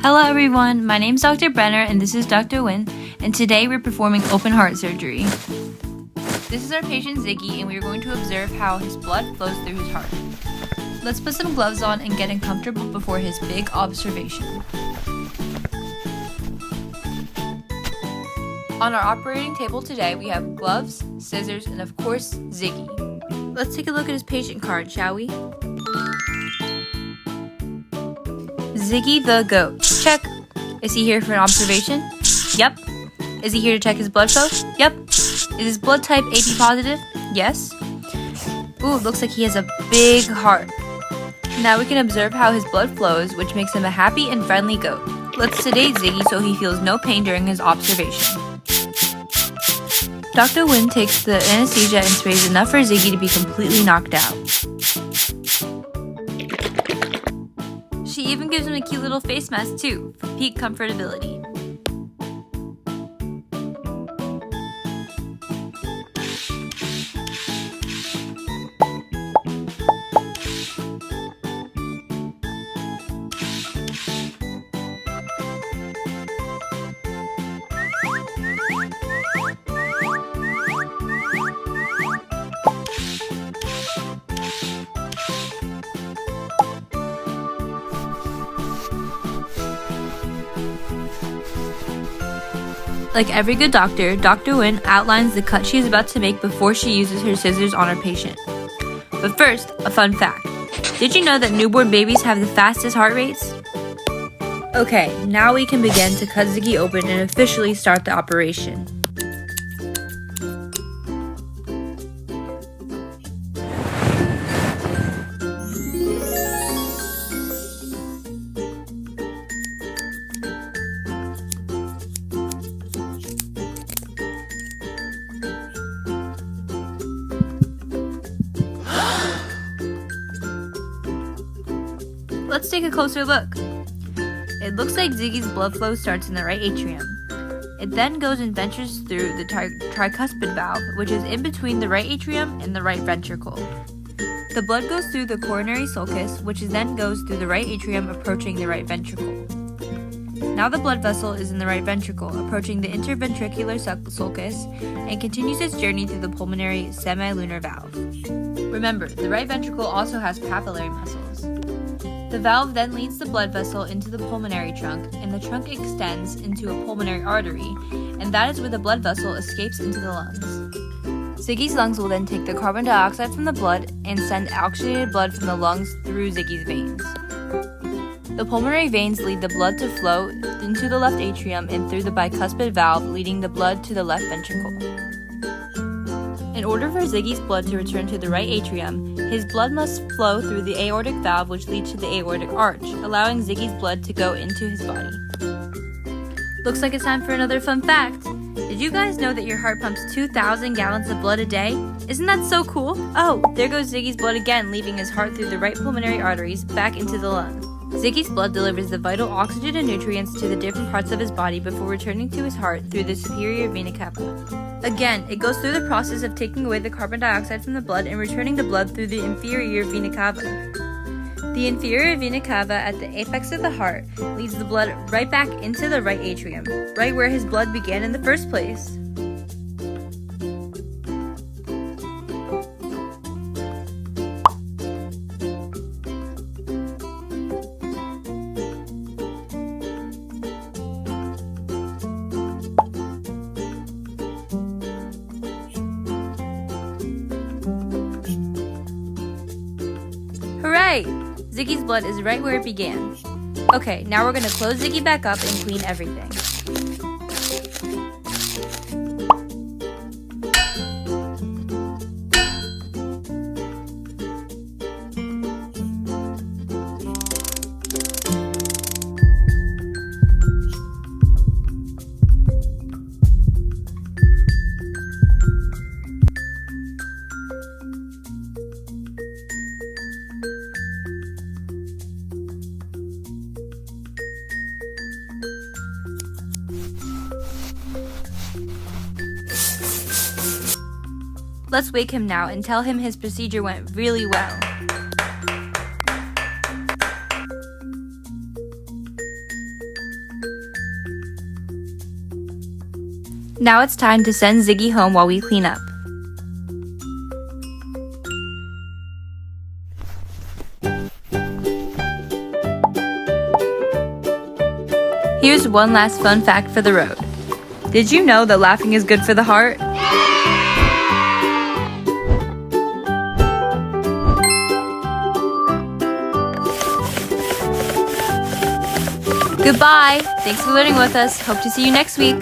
Hello everyone, my name is Dr. Brenner and this is Dr. Wiafe, and today we're performing open heart surgery. This is our patient Ziggy and we are going to observe how his blood flows through his heart. Let's put some gloves on and get him comfortable before his big observation. On our operating table today we have gloves, scissors, and of course Ziggy. Let's take a look at his patient card, shall we? Ziggy the goat. Check. Is he here for an observation? Yep. Is he here to check his blood flow? Yep. Is his blood type AB positive? Yes. Ooh, looks like he has a big heart. Now we can observe how his blood flows, which makes him a happy and friendly goat. Let's sedate Ziggy so he feels no pain during his observation. Dr. Wiafe takes the anesthesia and sprays enough for Ziggy to be completely knocked out. She even gives him a cute little face mask too, for peak comfortability. Like every good doctor, Dr. Wiafe outlines the cut she is about to make before she uses her scissors on her patient. But first, a fun fact. Did you know that newborn babies have the fastest heart rates? Okay, now we can begin to cut Ziggy open and officially start the operation. Let's take a closer look. It looks like Ziggy's blood flow starts in the right atrium. It then goes and ventures through the tricuspid valve, which is in between the right atrium and the right ventricle. The blood goes through the coronary sulcus, which then goes through the right atrium, approaching the right ventricle. Now the blood vessel is in the right ventricle, approaching the interventricular sulcus, and continues its journey through the pulmonary semilunar valve. Remember, the right ventricle also has papillary muscles. The valve then leads the blood vessel into the pulmonary trunk, and the trunk extends into a pulmonary artery, and that is where the blood vessel escapes into the lungs. Ziggy's lungs will then take the carbon dioxide from the blood and send oxygenated blood from the lungs through Ziggy's veins. The pulmonary veins lead the blood to flow into the left atrium and through the bicuspid valve, leading the blood to the left ventricle. In order for Ziggy's blood to return to the right atrium, his blood must flow through the aortic valve, which leads to the aortic arch, allowing Ziggy's blood to go into his body. Looks like it's time for another fun fact. Did you guys know that your heart pumps 2,000 gallons of blood a day? Isn't that so cool? Oh, there goes Ziggy's blood again, leaving his heart through the right pulmonary arteries back into the lungs. Ziggy's blood delivers the vital oxygen and nutrients to the different parts of his body before returning to his heart through the superior vena cava. Again, it goes through the process of taking away the carbon dioxide from the blood and returning the blood through the inferior vena cava. The inferior vena cava at the apex of the heart leads the blood right back into the right atrium, right where his blood began in the first place. Hooray! Ziggy's blood is right where it began. Okay, now we're gonna close Ziggy back up and clean everything. Let's wake him now and tell him his procedure went really well. Now it's time to send Ziggy home while we clean up. Here's one last fun fact for the road. Did you know that laughing is good for the heart? Goodbye! Thanks for learning with us. Hope to see you next week.